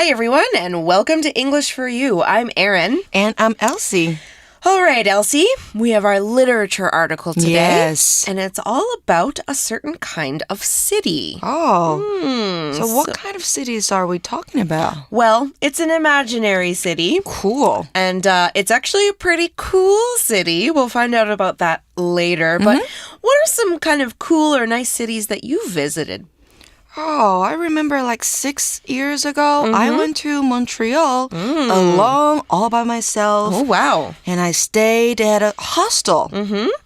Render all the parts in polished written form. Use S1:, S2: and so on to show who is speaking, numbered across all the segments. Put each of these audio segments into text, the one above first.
S1: Hi, everyone, and welcome to English for You. I'm Erin.
S2: And I'm Elsie.
S1: All right, Elsie, we have our literature article today.
S2: Yes.
S1: And it's all about a certain kind of city.
S2: So what kind of cities are we talking about?
S1: Well, it's an imaginary city.
S2: Cool.
S1: And it's actually a pretty cool city. We'll find out about that later. But what are some kind of cool or nice cities that you visited?
S2: Oh, I remember like 6 years ago, I went to Montreal alone, all by myself.
S1: Oh, wow.
S2: And I stayed at a hostel.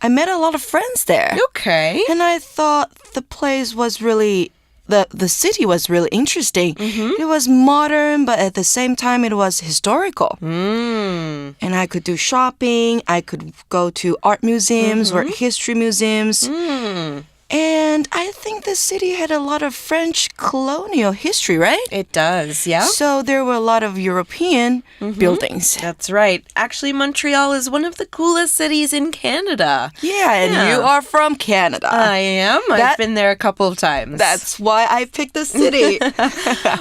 S2: I met a lot of friends there.
S1: Okay.
S2: And I thought the place was really... The city was really interesting. It was modern, but at the same time, it was historical. And I could do shopping. I could go to art museums or history museums. And I think the city had a lot of French colonial history, right?
S1: It does, yeah.
S2: So there were a lot of European buildings.
S1: That's right. Actually, Montreal is one of the coolest cities in Canada.
S2: Yeah, and you are from Canada.
S1: I am. I've been there a couple of times.
S2: That's why I picked the city.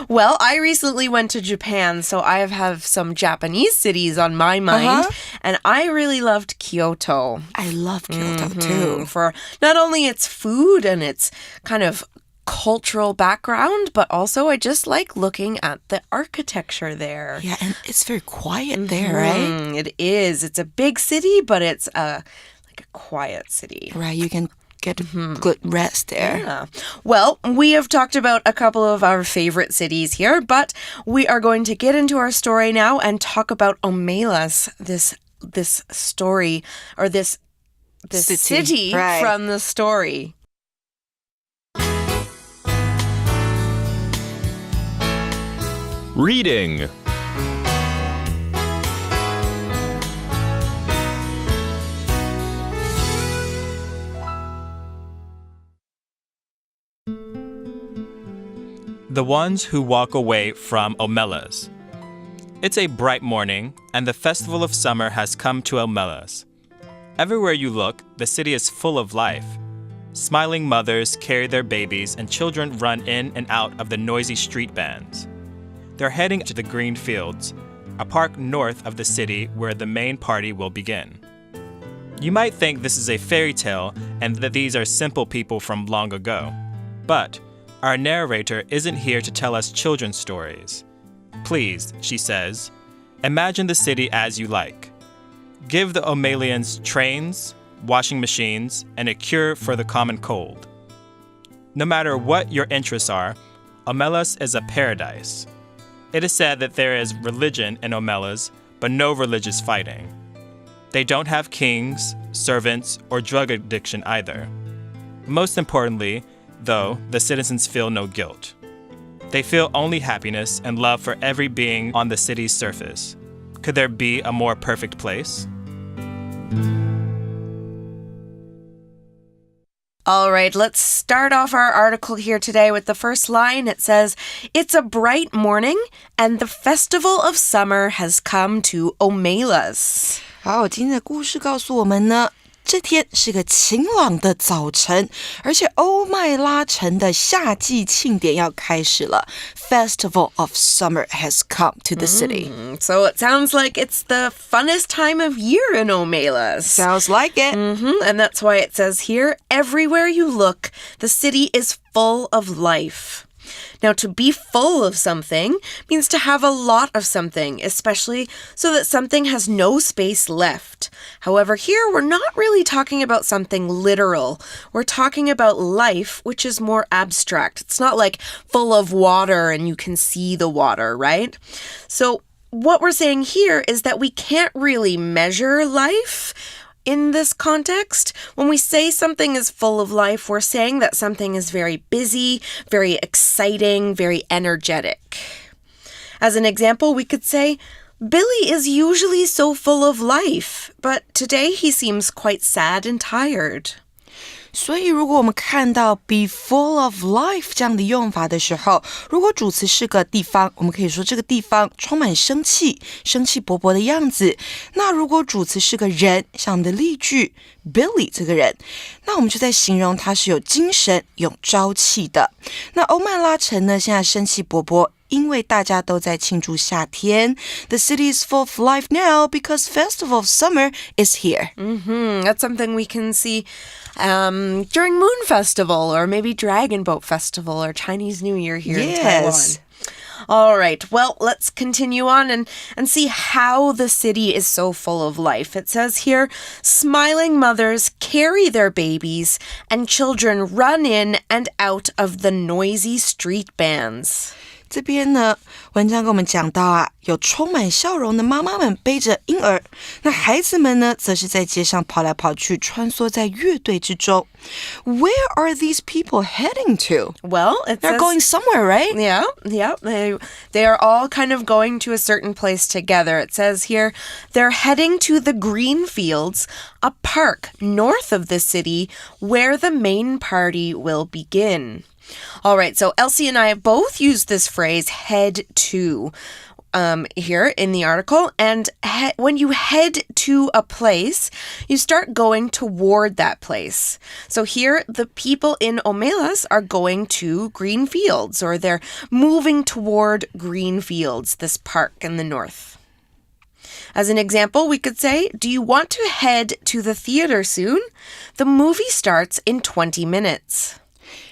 S1: Well, I recently went to Japan, so I have some Japanese cities on my mind. And I really loved Kyoto.
S2: I love Kyoto too.
S1: For not only its food and its kind of cultural background, but also I just like looking at the architecture there.
S2: Yeah, and it's very quiet there, right?
S1: It is. It's a big city, but it's like a quiet city.
S2: Right, you can get good rest there.
S1: Yeah. Well, we have talked about a couple of our favorite cities here, but we are going to get into our story now and talk about Omelas, this story, or this city from the story.
S3: Reading. The Ones Who Walk Away from Omelas. It's a bright morning, and the festival of summer has come to Omelas. Everywhere you look, the city is full of life. Smiling mothers carry their babies, and children run in and out of the noisy street bands. They're heading to the green fields, a park north of the city where the main party will begin. You might think this is a fairy tale and that these are simple people from long ago. But our narrator isn't here to tell us children's stories. Please, she says, imagine the city as you like. Give the Omelians trains, washing machines, and a cure for the common cold. No matter what your interests are, Omelas is a paradise. It is said that there is religion in Omelas, but no religious fighting. They don't have kings, servants, or drug addiction either. Most importantly, though, the citizens feel no guilt. They feel only happiness and love for every being on the city's surface. Could there be a more perfect place?
S1: All right, let's start off our article here today with the first line. It says, "It's a bright morning, and the festival of summer has come to Omelas."
S2: 好，今天的故事告诉我们呢，这天是个晴朗的早晨，而且欧麦拉城的夏季庆典要开始了。Festival of summer has come to the city.
S1: So it sounds like it's the funnest time of year in Omelas.
S2: Sounds like it.
S1: And that's why it says here, everywhere you look, the city is full of life. Now, to be full of something means to have a lot of something, especially so that something has no space left. However, here we're not really talking about something literal. We're talking about life, which is more abstract. It's not like full of water and you can see the water, right? So what we're saying here is that we can't really measure life. In this context, when we say something is full of life, we're saying that something is very busy, very exciting, very energetic. As an example, we could say, Billy is usually so full of life, but today he seems quite sad and tired.
S2: 所以如果我们看到 be full of life 这样的用法的时候，如果主词是个地方，我们可以说这个地方充满生气，生气勃勃的样子。那如果主词是个人，像我们的例句 Billy 这个人，那我们就在形容他是有精神、有朝气的。那欧曼拉城呢，现在生气勃勃，因为大家都在庆祝夏天。The city is full of life now because festival of summer is here.
S1: That's something we can see during Moon Festival or maybe Dragon Boat Festival or Chinese New Year here in Taiwan. All right, well, let's continue on and see how the city is so full of life. It says here, smiling mothers carry their babies and children run in and out of the noisy street bands.
S2: 这边呢，文章跟我们讲到啊，有充满笑容的妈妈们背着婴儿，那孩子们呢，则是在街上跑来跑去，穿梭在乐队之中。Where are these people heading to?
S1: Well,
S2: they're going somewhere, right?
S1: Yeah. They are all kind of going to a certain place together. It says here, they're heading to the green fields, a park north of the city, where the main party will begin. All right, so Elsie and I have both used this phrase, head to, here in the article. And when you head to a place, you start going toward that place. So here, the people in Omelas are going to green fields, or they're moving toward green fields, this park in the north. As an example, we could say, do you want to head to the theater soon? The movie starts in 20 minutes.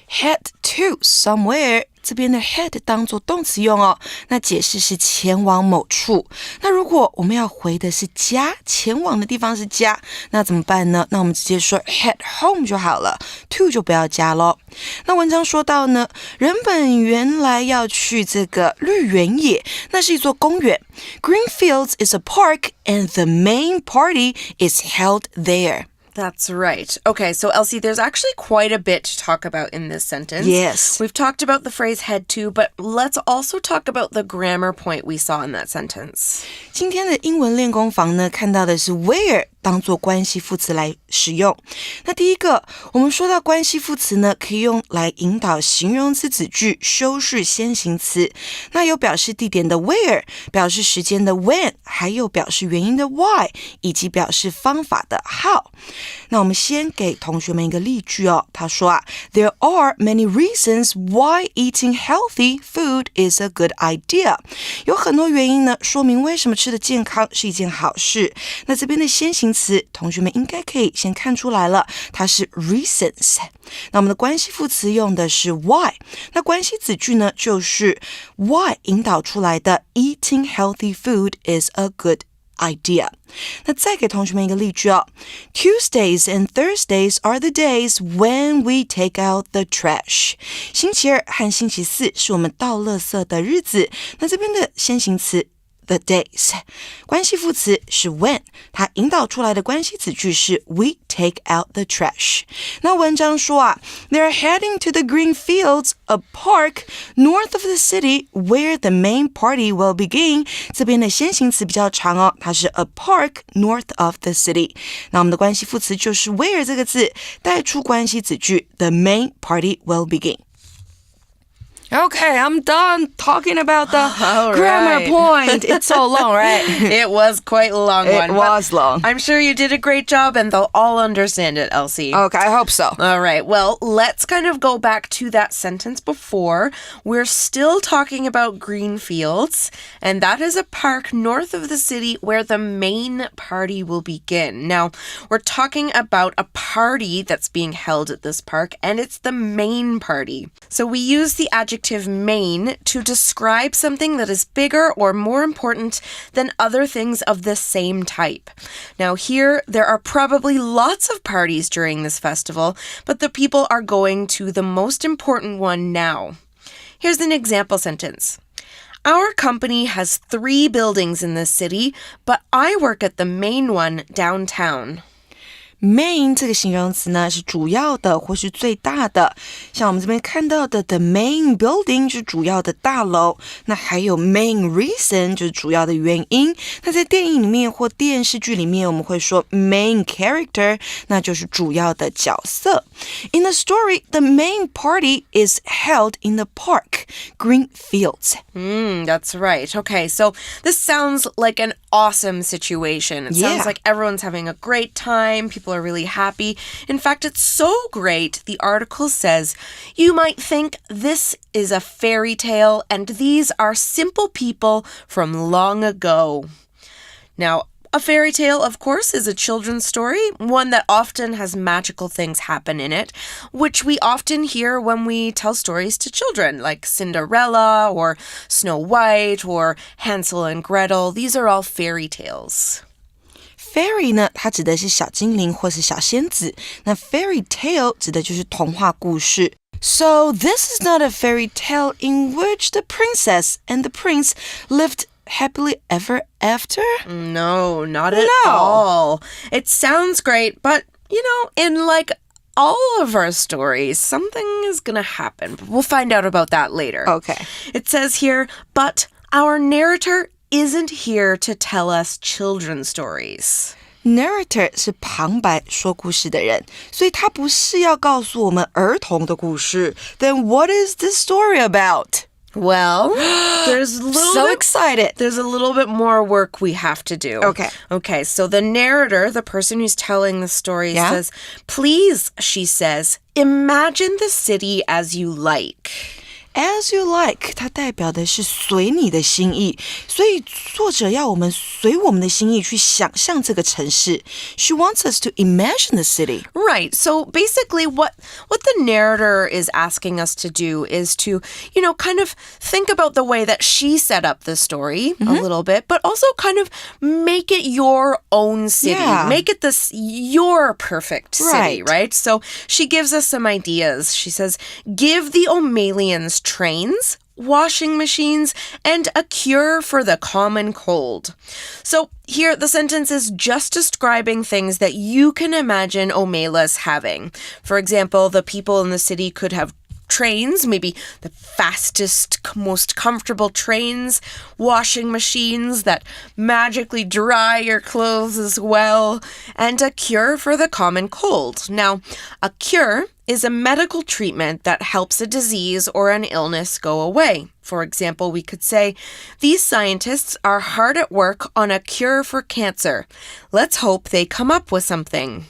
S2: Head to somewhere 这边的 head 当作动词用哦，那解释是前往某处。那如果我们要回的是家，前往的地方是家，那怎么办呢？那我们直接说 head home 就好了 ，to 就不要加咯。那文章说到呢，人本原来要去这个绿原野，那是一座公园。Green Fields is a park and the main party is held there.
S1: That's right. Okay, so Elsie, there's actually quite a bit to talk about in this sentence.
S2: Yes.
S1: We've talked about the phrase head to, but let's also talk about the grammar point we saw in that sentence.
S2: 今天的英文练功房呢，看到的是 where 当作关系副词来使用。那第一个，我们说到关系副词呢，可以用来引导形容词子句修饰先行词。那有表示地点的 where， 表示时间的 when， 还有表示原因的 why， 以及表示方法的 how。那我们先给同学们一个例句哦。他说啊 ，There are many reasons why eating healthy food is a good idea。有很多原因呢，说明为什么吃的健康是一件好事。那这边的先行词，同学们应该可以先看出来了，它是 reasons。那我们的关系副词用的是 why， 那关系子句呢，就是 why 引导出来的 eating healthy food is a good idea。那再给同学们一个例句哦 Tuesdays and Thursdays are the days when we take out the trash。 星期二和星期四是我们倒垃圾的日子。那这边的先行词the days， 关系副词是 when， 它引导出来的关系子句是 we take out the trash。 那文章说啊 They're heading to the green fields, a park north of the city where the main party will begin。 这边的先行词比较长哦，它是 a park north of the city。 那我们的关系副词就是 where 这个字带出关系子句 the main party will begin。Okay, I'm done talking about the grammar point. It's so long, right?
S1: It was quite a long one.
S2: It was long.
S1: I'm sure you did a great job and they'll all understand it, Elsie.
S2: Okay, I hope so.
S1: All right, well, let's kind of go back to that sentence before. We're still talking about green fields, and that is a park north of the city where the main party will begin. Now, we're talking about a party that's being held at this park, and it's the main party. So we use the adjective main to describe something that is bigger or more important than other things of the same type. Now here, there are probably lots of parties during this festival, but the people are going to the most important one now. Here's an example sentence. Our company has 3 buildings in this city, but I work at the main one downtown.
S2: Main 这个形容词呢是主要的或是最大的，像我们这边看到的 the main building 就是主要的大楼，那还有 main reason 就是主要的原因。那在电影里面或电视剧里面我们会说 main character， 那就是主要的角色。In the story, the main party is held in the park, green fields.
S1: That's right. Okay, so this sounds like an awesome situation. It sounds
S2: Yeah.
S1: like everyone's having a great time. People are really happy. In fact, it's so great. The article says, you might think this is a fairy tale and these are simple people from long ago. Now, a fairy tale, of course, is a children's story, one that often has magical things happen in it, which we often hear when we tell stories to children, like Cinderella or Snow White or Hansel and Gretel. These are all fairy tales.
S2: Fairy 呢，它指的是小精灵或是小仙子。那 fairy tale 指的就是童话故事。So this is not a fairy tale in which the princess and the prince lived happily ever after?
S1: No, not at all. It sounds great, but, in like all of our stories, something is going to happen. We'll find out about that later.
S2: Okay.
S1: It says here, but our narrator isn't here to tell us children's stories.
S2: Narrator 是旁白说故事的人，所以他不是要告诉我们儿童的故事。Then what is this story about?
S1: Well, there's a little
S2: So
S1: bit,
S2: excited.
S1: There's a little bit more work we have to do. Okay, so the narrator, the person who's telling the story, says, please, she says, imagine the city as you like.
S2: As you like, 它代表的是随你的心意，所以作者要我们随我们的心意去想象这个城市。She wants us to imagine the city.
S1: Right. So basically what the narrator is asking us to do is to, kind of think about the way that she set up the story a little bit, but also kind of make it your own city.
S2: Yeah.
S1: Make it your perfect city,
S2: Right.
S1: right? So she gives us some ideas. She says, give the O'Malians trains, washing machines, and a cure for the common cold. So here, the sentence is just describing things that you can imagine O'Mala's having. For example, the people in the city could have trains, maybe the fastest, most comfortable trains, washing machines that magically dry your clothes as well, and a cure for the common cold. Now, a cure is a medical treatment that helps a disease or an illness go away. For example, we could say, these scientists are hard at work on a cure for cancer. Let's hope they come up with something.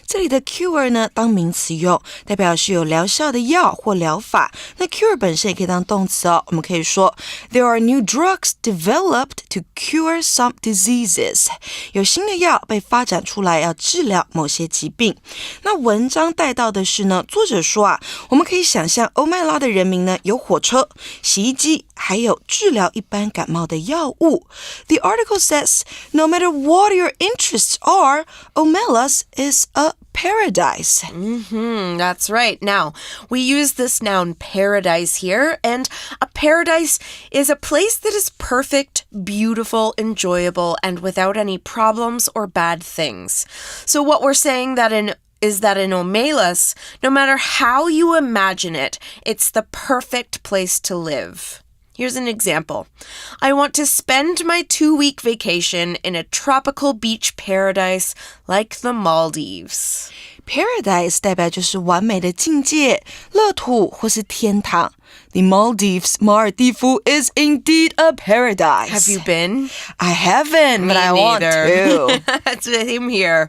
S2: 这里的 cure 呢当名词用，代表是有疗效的药或疗法。那 cure 本身也可以当动词哦，我们可以说 There are new drugs developed to cure some diseases. 有新的药被发展出来要治疗某些疾病。那文章带到的是呢，作者说我们可以想象欧麦拉的人民呢有火车、洗衣机，还有治疗一般感冒的药物。The article says, no matter what your interests are, O'Mala's is a paradise.
S1: That's right. Now, we use this noun paradise here, and a paradise is a place that is perfect, beautiful, enjoyable, and without any problems or bad things. So what we're saying is that in O'Mala's, no matter how you imagine it, it's the perfect place to live. Here's an example. I want to spend my 2-week vacation in a tropical beach paradise like the Maldives.
S2: Paradise 代表就是完美的境界、乐土或是天堂。The Maldives, 马尔地夫 is indeed a paradise.
S1: Have you been?
S2: I haven't, but I want to.
S1: That's him here.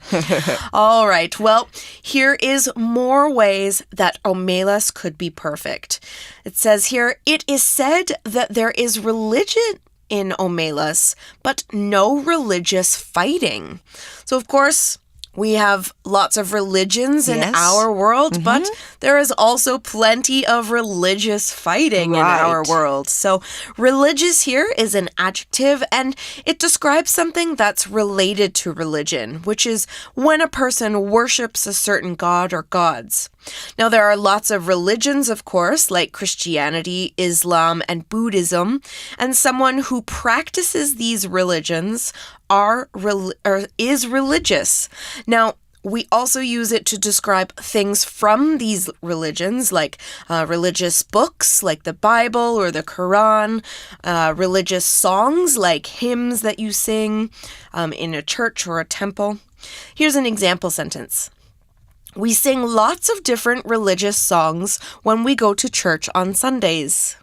S1: All right. Well, here is more ways that O'Mala's could be perfect. It says here, it is said that there is religion in O'Mala's, but no religious fighting. So, of course, we have lots of religions in our world, but there is also plenty of religious fighting in our world. So religious here is an adjective, and it describes something that's related to religion, which is when a person worships a certain god or gods. Now, there are lots of religions, of course, like Christianity, Islam, and Buddhism, and someone who practices these religions is religious. Now, we also use it to describe things from these religions, like religious books, like the Bible or the Quran, religious songs, like hymns that you sing in a church or a temple. Here's an example sentence. We sing lots of different religious songs when we go to church on Sundays.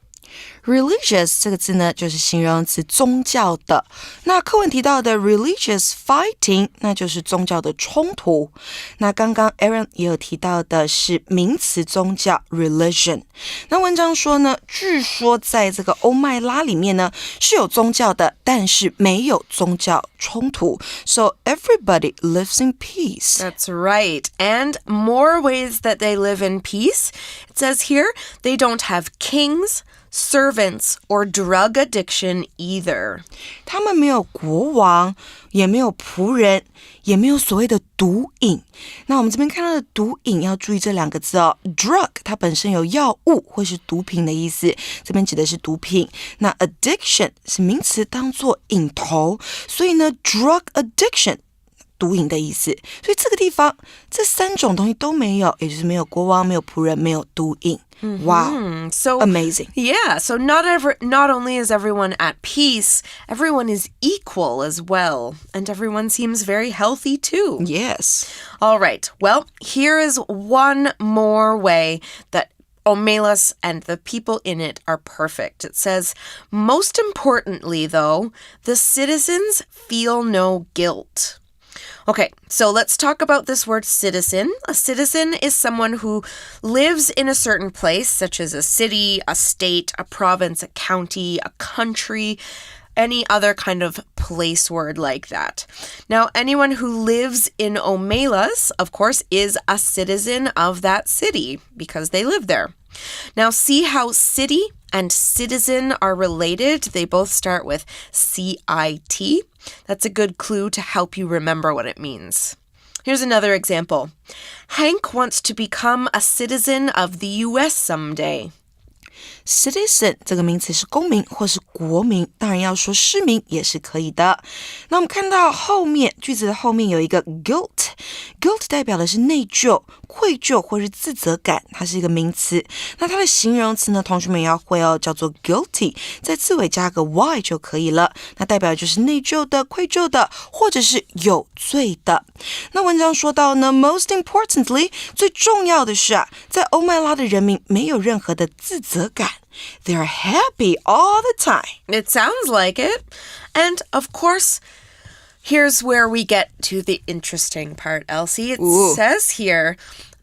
S2: Religious 这个字呢，就是形容词宗教的。那课文提到的 religious fighting， 那就是宗教的冲突。那刚刚 Aaron 也有提到的是名词宗教 religion。那文章说呢，据说在这个欧麦拉里面呢是有宗教的，但是没有宗教冲突。So everybody lives in peace.
S1: That's right. And more ways that they live in peace. It says here, they don't have kings, servants, or drug addiction either.
S2: 他们没有国王，也没有仆人，也没有所谓的毒瘾。那我们这边看到的毒瘾要注意这两个字哦。Drug 它本身有药物或是毒品的意思，这边指的是毒品。那 addiction 是名词当作瘾头，所以呢 drug addiction毒瘾的意思。所以这个地方这三种东西都没有，也就是没有国王，没有仆人，没有毒瘾。Wow,
S1: so
S2: amazing.
S1: Yeah, so not only is everyone at peace, everyone is equal as well. And everyone seems very healthy too.
S2: Yes.
S1: All right, well, here is one more way that Omelas and the people in it are perfect. It says, most importantly, though, the citizens feel no guilt. Okay, so let's talk about this word citizen. A citizen is someone who lives in a certain place, such as a city, a state, a province, a county, a country, any other kind of place word like that. Now, anyone who lives in Omelas, of course, is a citizen of that city because they live there. Now, see how city and citizen are related. They both start with C-I-T. That's a good clue to help you remember what it means. Here's another example. Hank wants to become a citizen of the U.S. someday.
S2: Citizen 这个名词是公民或是国民，当然要说市民也是可以的。那我们看到后面句子的后面有一个 guilt 代表的是内疚、愧疚或是自责感，它是一个名词。那它的形容词呢，同学们也要会哦，叫做 guilty， 在字尾加个 y 就可以了。那代表就是内疚的、愧疚的，或者是有罪的。那文章说到呢 ，most importantly， 最重要的是啊，在欧麦拉的人民没有任何的自责感。They're happy all the time.
S1: It sounds like it. And of course, here's where we get to the interesting part, Elsie. It says here,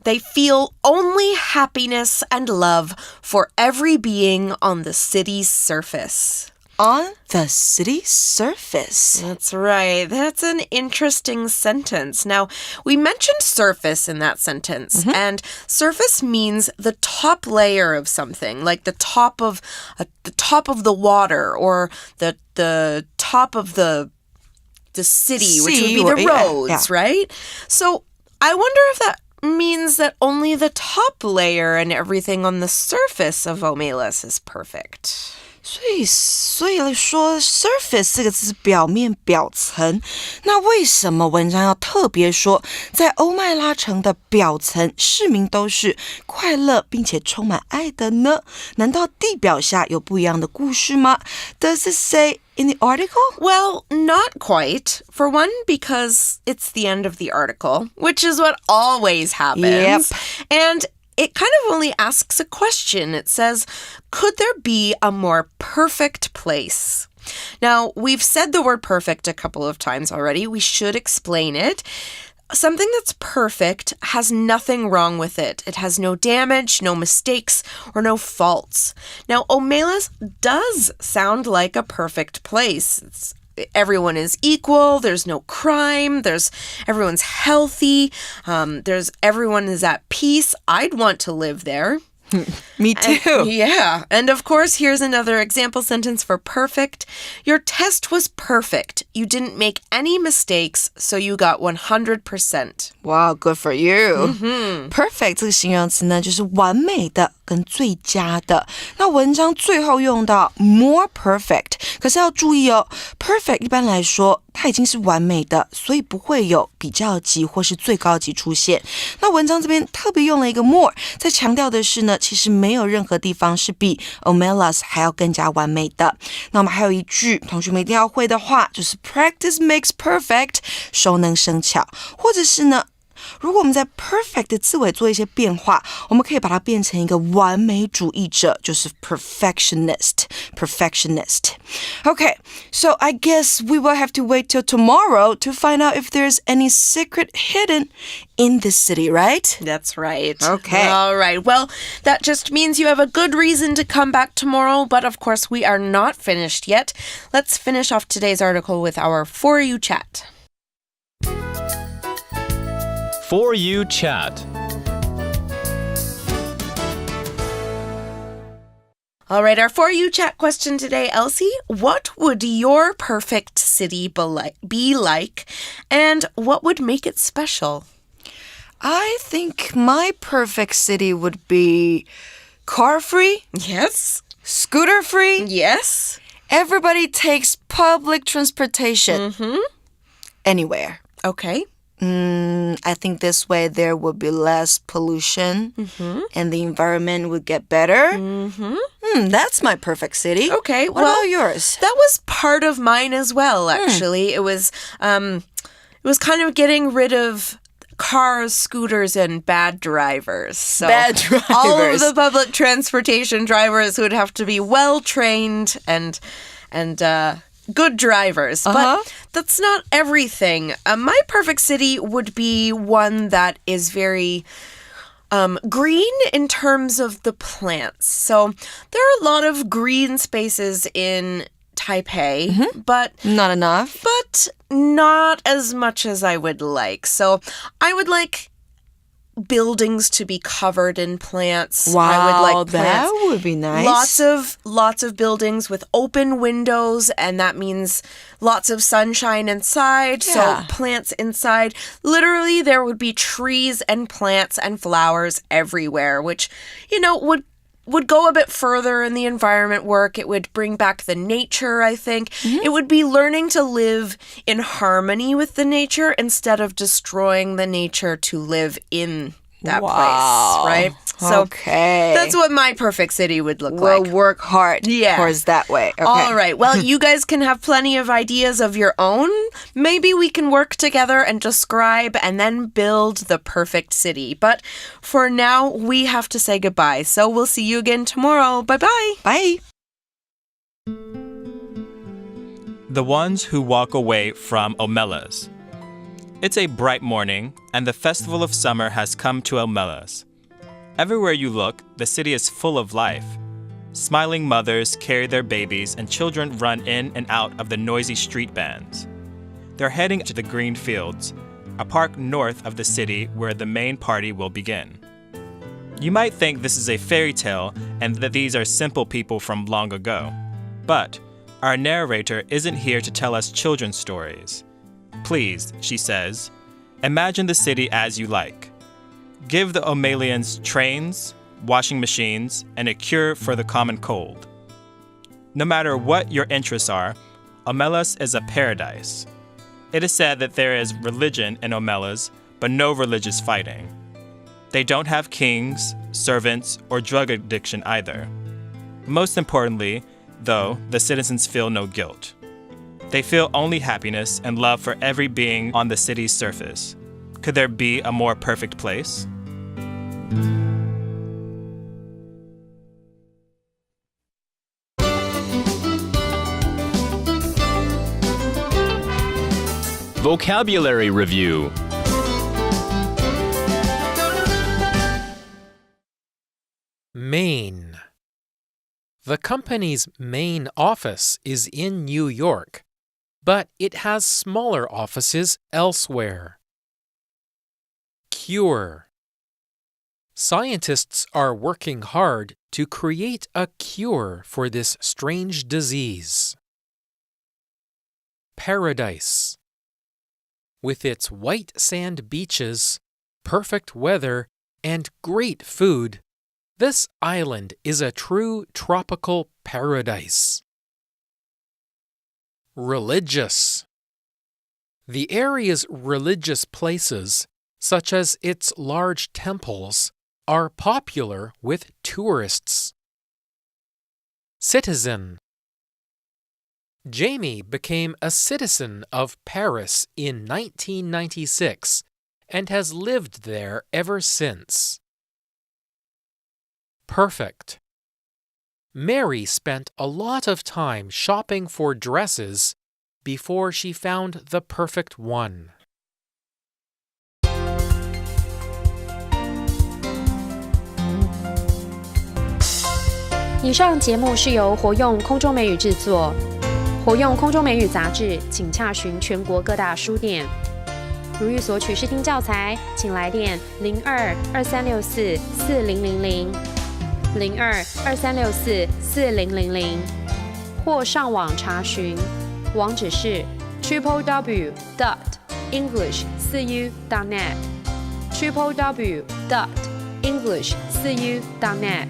S1: they feel only happiness and love for every being on the city's surface.
S2: On the city's surface.
S1: That's right. That's an interesting sentence. Now, we mentioned surface in that sentence, and surface means the top layer of something, like the top of the water or the top of the city, which would be the roads, right? So, I wonder if that means that only the top layer and everything on the surface of Omelas is perfect.
S2: 所以说 surface 这个字是表面表层，那为什么文章要特别说在欧麦拉城的表层市民都是快乐并且充满爱的呢？难道地表下有不一样的故事吗？ Does it say in the article?
S1: Well, not quite. For one, because it's the end of the article, which is what always happens.
S2: Yep.
S1: And it kind of only asks a question. It says, could there be a more perfect place? Now, we've said the word perfect a couple of times already. We should explain it. Something that's perfect has nothing wrong with it. It has no damage, no mistakes, or no faults. Now, Omelas does sound like a perfect place. Everyone is equal. There's no crime. Everyone's healthy. Everyone is at peace. I'd want to live there.
S2: Me too.
S1: And of course, here's another example sentence for perfect. Your test was perfect. You didn't make any mistakes, so you got 100%.
S2: Wow, good for you. Perfect 这个形容词呢，就是完美的跟最佳的。那文章最后用到 more perfect， 可是要注意哦 ，perfect 一般来说它已经是完美的，所以不会有比较级或是最高级出现。那文章这边特别用了一个 more， 在强调的是呢，其实没有任何地方是比 Omelas 还要更加完美的。那我们还有一句同学们一定要会的话，就是 practice makes perfect， 熟能生巧，或者是呢如果我们在 perfect 的字尾做一些变化，我们可以把它变成一个完美主义者，就是 perfectionist. Okay, so I guess we will have to wait till tomorrow to find out if there's any secret hidden in this city, right?
S1: That's right.
S2: Okay.
S1: All right. Well, that just means you have a good reason to come back tomorrow, but of course we are not finished yet. Let's finish off today's article with our For You chat.
S3: For You chat.
S1: All right, our For You chat question today, Elsie. What would your perfect city be like, and what would make it special?
S2: I think my perfect city would be car-free,
S1: Yes.
S2: scooter-free.
S1: Yes.
S2: Everybody takes public transportation anywhere.
S1: Okay.
S2: I think this way there would be less pollution and the environment would get better. That's my perfect city.
S1: Okay.
S2: What about yours?
S1: That was part of mine as well, actually. It was kind of getting rid of cars, scooters, and bad drivers. So
S2: Bad drivers.
S1: all of the public transportation drivers would have to be well-trained and good drivers. But that's not everything. My perfect city would be one that is very green in terms of the plants. So there are a lot of green spaces in Taipei, but
S2: Not enough.
S1: but not as much as I would like. So I would like buildings to be covered in plants.
S2: Wow,
S1: I would like plants.
S2: that would be nice.
S1: Lots of buildings with open windows, and that means lots of sunshine inside.
S2: Yeah.
S1: So plants inside. Literally, there would be trees and plants and flowers everywhere, which, would go a bit further in the environment work. It would bring back the nature, I think. It would be learning to live in harmony with the nature instead of destroying the nature to live in that place, right? So
S2: okay.
S1: that's what my perfect city would look
S2: We'll
S1: like.
S2: work hard
S1: Yeah.
S2: towards that way. Okay.
S1: All right. Well, you guys can have plenty of ideas of your own. Maybe we can work together and describe and then build the perfect city. But for now, we have to say goodbye. So we'll see you again tomorrow. Bye-bye.
S2: Bye.
S3: The ones who walk away from Omelas. It's a bright morning, and the festival of summer has come to Omelas. Everywhere you look, the city is full of life. Smiling mothers carry their babies, and children run in and out of the noisy street bands. They're heading to the green fields, a park north of the city where the main party will begin. You might think this is a fairy tale and that these are simple people from long ago. But our narrator isn't here to tell us children's stories. Please, she says, imagine the city as you like. Give the Omelians trains, washing machines, and a cure for the common cold. No matter what your interests are, Omelas is a paradise. It is said that there is religion in Omelas, but no religious fighting. They don't have kings, servants, or drug addiction either. Most importantly, though, the citizens feel no guilt. They feel only happiness and love for every being on the city's surface. Could there be a more perfect place? Vocabulary Review.
S4: Main. The company's main office is in New York, but it has smaller offices elsewhere. Cure. Scientists are working hard to create a cure for this strange disease. Paradise. With its white sand beaches, perfect weather, and great food, this island is a true tropical paradise. Religious. The area's religious places, such as its large temples, are popular with tourists. Citizen. Jamie became a citizen of Paris in 1996 and has lived there ever since. Perfect. Mary spent a lot of time shopping for dresses before she found the perfect one.
S5: 以上节目是由活用空中美语制作，活用空中美语杂志，请洽询全国各大书店。如欲索取试听教材，请来电02-2364-4000 02-2364-4000，或上网查询，网址是 www.english4u.net www.english4u.net